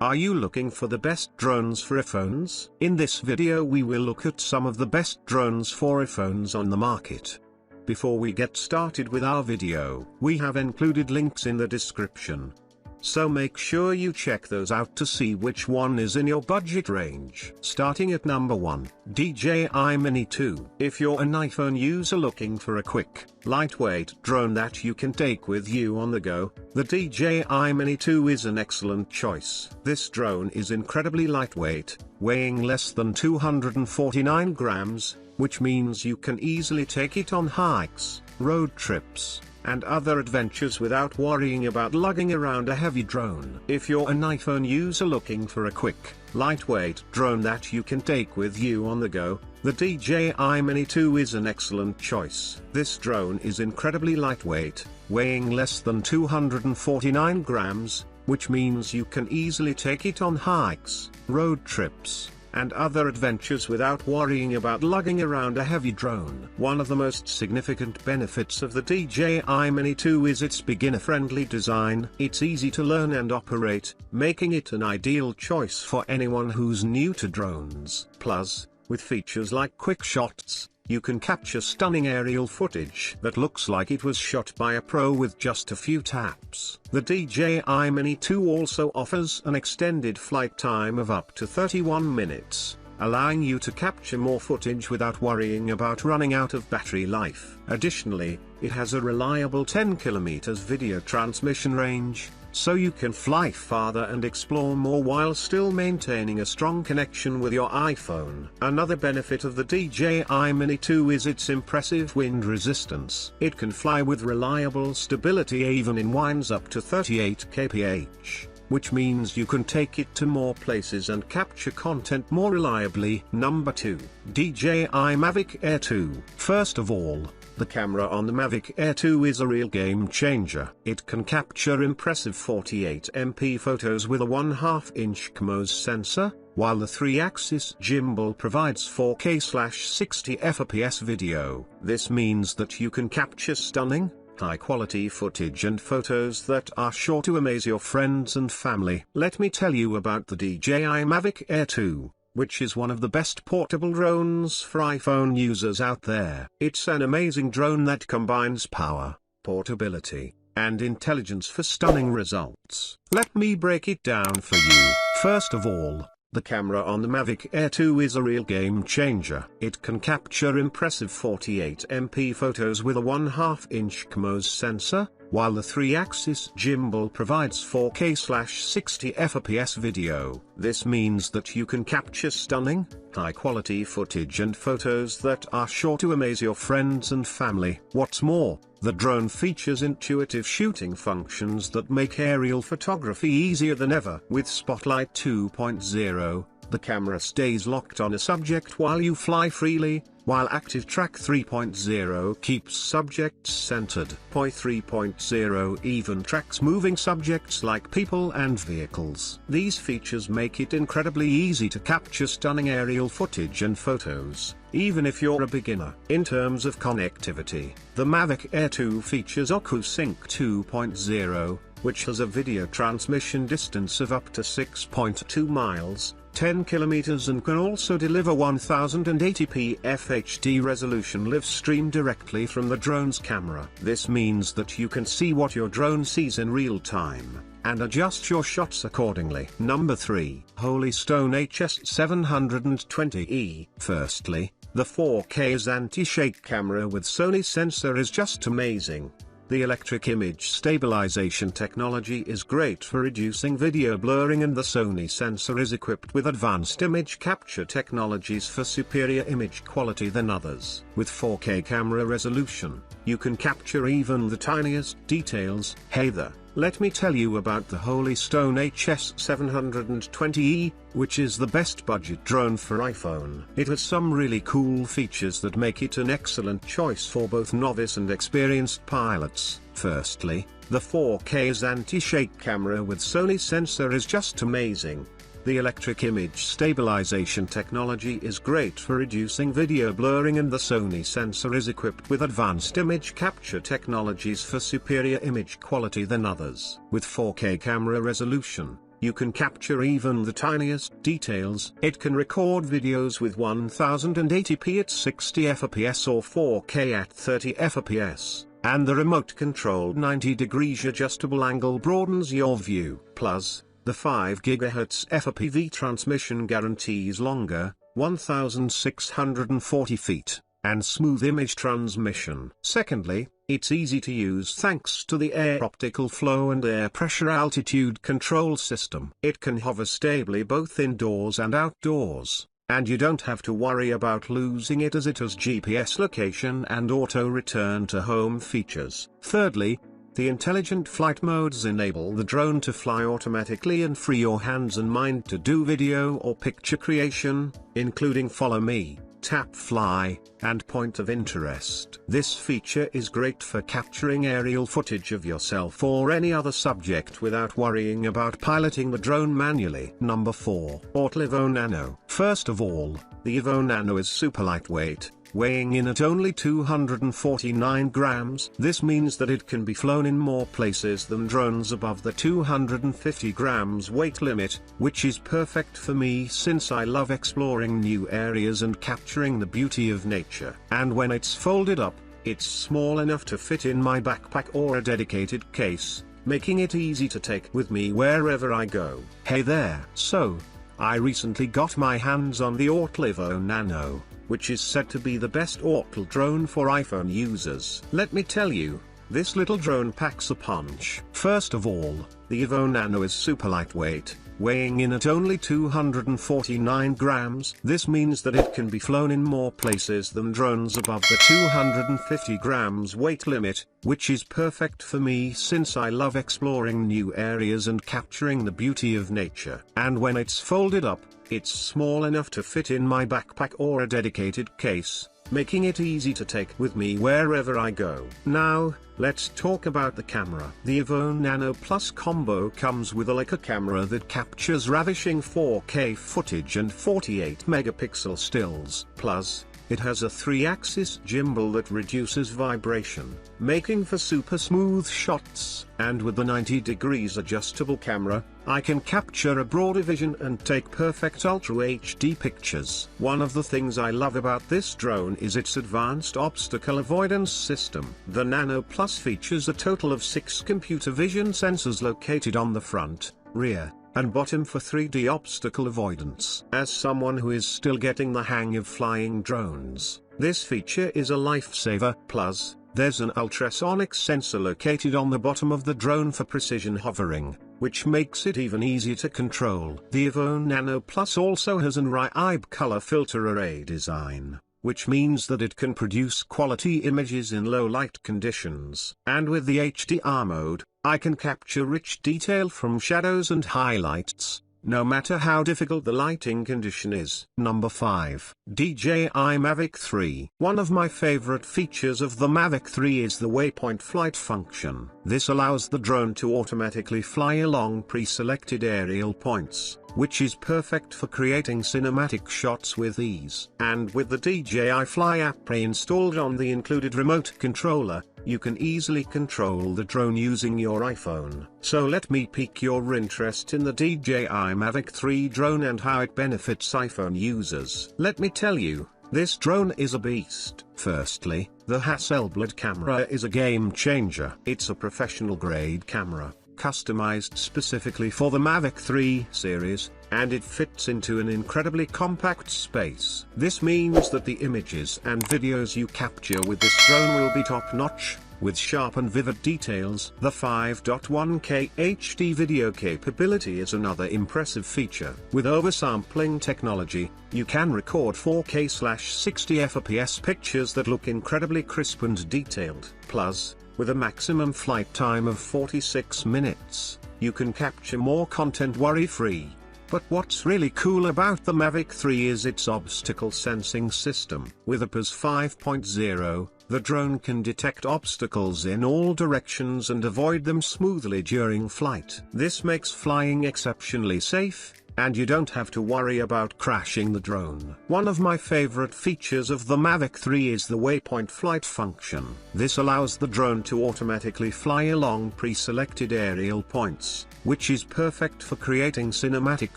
Are you looking for the best drones for iPhones? In this video we will look at some of the best drones for iPhones on the market. Before we get started with our video, we have included links in the description. So make sure you check those out to see which one is in your budget range. Starting at number 1, DJI Mini 2. If you're an iPhone user looking for a quick, lightweight drone that you can take with you on the go, the DJI Mini 2 is an excellent choice. This drone is incredibly lightweight, weighing less than 249 grams, which means you can easily take it on hikes, road trips, and other adventures without worrying about lugging around a heavy drone. If you're an iPhone user looking for a quick, lightweight drone that you can take with you on the go, the DJI Mini 2 is an excellent choice. This drone is incredibly lightweight, weighing less than 249 grams, which means you can easily take it on hikes, road trips, and other adventures without worrying about lugging around a heavy drone. One of the most significant benefits of the DJI Mini 2 is its beginner-friendly design. It's easy to learn and operate, making it an ideal choice for anyone who's new to drones. Plus, with features like quick shots, you can capture stunning aerial footage that looks like it was shot by a pro with just a few taps. The DJI Mini 2 also offers an extended flight time of up to 31 minutes, allowing you to capture more footage without worrying about running out of battery life. Additionally, it has a reliable 10 km video transmission range, so you can fly farther and explore more while still maintaining a strong connection with your iPhone. Another benefit of the DJI Mini 2 is its impressive wind resistance. It can fly with reliable stability even in winds up to 38 kph, which means you can take it to more places and capture content more reliably. Number 2, DJI Mavic Air 2. First of all, the camera on the Mavic Air 2 is a real game changer. It can capture impressive 48MP photos with a 1/2-inch CMOS sensor, while the 3-axis gimbal provides 4K/60 FPS video. This means that you can capture stunning, high-quality footage and photos that are sure to amaze your friends and family. Let me tell you about the DJI Mavic Air 2, which is one of the best portable drones for iPhone users out there. It's an amazing drone that combines power, portability, and intelligence for stunning results. Let me break it down for you. First of all, the camera on the Mavic Air 2 is a real game changer. It can capture impressive 48MP photos with a 1/2-inch CMOS sensor, while the 3-axis gimbal provides 4K/60 FPS video. This means that you can capture stunning, high-quality footage and photos that are sure to amaze your friends and family. What's more, the drone features intuitive shooting functions that make aerial photography easier than ever. With Spotlight 2.0, the camera stays locked on a subject while you fly freely, while Active Track 3.0 keeps subjects centered. POI 3.0 even tracks moving subjects like people and vehicles. These features make it incredibly easy to capture stunning aerial footage and photos, even if you're a beginner. In terms of connectivity, the Mavic Air 2 features OcuSync 2.0, which has a video transmission distance of up to 6.2 miles, 10 kilometers, and can also deliver 1080p FHD resolution live stream directly from the drone's camera. This means that you can see what your drone sees in real time, and adjust your shots accordingly. Number 3, Holystone HS720E. Firstly, the 4K's anti-shake camera with Sony sensor is just amazing. The electric image stabilization technology is great for reducing video blurring, and the Sony sensor is equipped with advanced image capture technologies for superior image quality than others. With 4K camera resolution, you can capture even the tiniest details. Hey there, let me tell you about the Holystone HS720E, which is the best budget drone for iPhone. It has some really cool features that make it an excellent choice for both novice and experienced pilots. Firstly, the 4K's anti-shake camera with Sony sensor is just amazing. The electric image stabilization technology is great for reducing video blurring, and the Sony sensor is equipped with advanced image capture technologies for superior image quality than others. With 4K camera resolution, you can capture even the tiniest details. It can record videos with 1080p at 60 fps or 4K at 30 fps. And the remote-controlled 90-degree adjustable angle broadens your view. Plus, the 5 GHz FPV transmission guarantees longer, 1,640 feet, and smooth image transmission. Secondly, it's easy to use thanks to the air optical flow and air pressure altitude control system. It can hover stably both indoors and outdoors, and you don't have to worry about losing it as it has GPS location and auto return to home features. Thirdly, the intelligent flight modes enable the drone to fly automatically and free your hands and mind to do video or picture creation, including follow me, tap fly, and point of interest. This feature is great for capturing aerial footage of yourself or any other subject without worrying about piloting the drone manually. Number 4. Autel Evo Nano. First of all, the Evo Nano is super lightweight, weighing in at only 249 grams. This means that it can be flown in more places than drones above the 250 grams weight limit, which is perfect for me since I love exploring new areas and capturing the beauty of nature. And when it's folded up, it's small enough to fit in my backpack or a dedicated case, making it easy to take with me wherever I go. Hey there! So, I recently got my hands on the Autel Evo Nano, which is said to be the best Autel drone for iPhone users. Let me tell you, this little drone packs a punch. First of all, the Evo Nano is super lightweight, weighing in at only 249 grams. This means that it can be flown in more places than drones above the 250 grams weight limit, which is perfect for me since I love exploring new areas and capturing the beauty of nature. And when it's folded up, it's small enough to fit in my backpack or a dedicated case, making it easy to take with me wherever I go. Now, let's talk about the camera. The Evo Nano Plus combo comes with a Leica camera that captures ravishing 4K footage and 48 megapixel stills. Plus, it has a 3-axis gimbal that reduces vibration, making for super smooth shots. And with the 90 degrees adjustable camera, I can capture a broader vision and take perfect Ultra HD pictures. One of the things I love about this drone is its advanced obstacle avoidance system. The Nano Plus features a total of 6 computer vision sensors located on the front, rear, and bottom for 3D obstacle avoidance. As someone who is still getting the hang of flying drones, this feature is a lifesaver. Plus, there's an ultrasonic sensor located on the bottom of the drone for precision hovering, which makes it even easier to control. The Evo Nano Plus also has an IB color filter array design, which means that it can produce quality images in low light conditions. And with the HDR mode, I can capture rich detail from shadows and highlights, no matter how difficult the lighting condition is. Number 5. DJI Mavic 3. One of my favorite features of the Mavic 3 is the waypoint flight function. This allows the drone to automatically fly along pre-selected aerial points, which is perfect for creating cinematic shots with ease. And with the DJI Fly app pre-installed on the included remote controller, you can easily control the drone using your iPhone. So let me pique your interest in the DJI Mavic 3 drone and how it benefits iPhone users. Let me tell you, this drone is a beast. Firstly, the Hasselblad camera is a game changer. It's a professional grade camera, customized specifically for the Mavic 3 series, and it fits into an incredibly compact space. This means that the images and videos you capture with this drone will be top-notch, with sharp and vivid details. The 5.1K HD video capability is another impressive feature. With oversampling technology, you can record 4K/60 FPS pictures that look incredibly crisp and detailed. Plus, with a maximum flight time of 46 minutes, you can capture more content worry-free. But what's really cool about the Mavic 3 is its obstacle sensing system. With APAS 5.0, the drone can detect obstacles in all directions and avoid them smoothly during flight. This makes flying exceptionally safe, and you don't have to worry about crashing the drone. One of my favorite features of the Mavic 3 is the waypoint flight function. This allows the drone to automatically fly along pre-selected aerial points, which is perfect for creating cinematic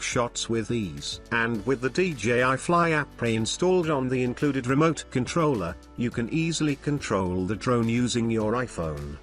shots with ease. And with the DJI Fly app pre-installed on the included remote controller, you can easily control the drone using your iPhone.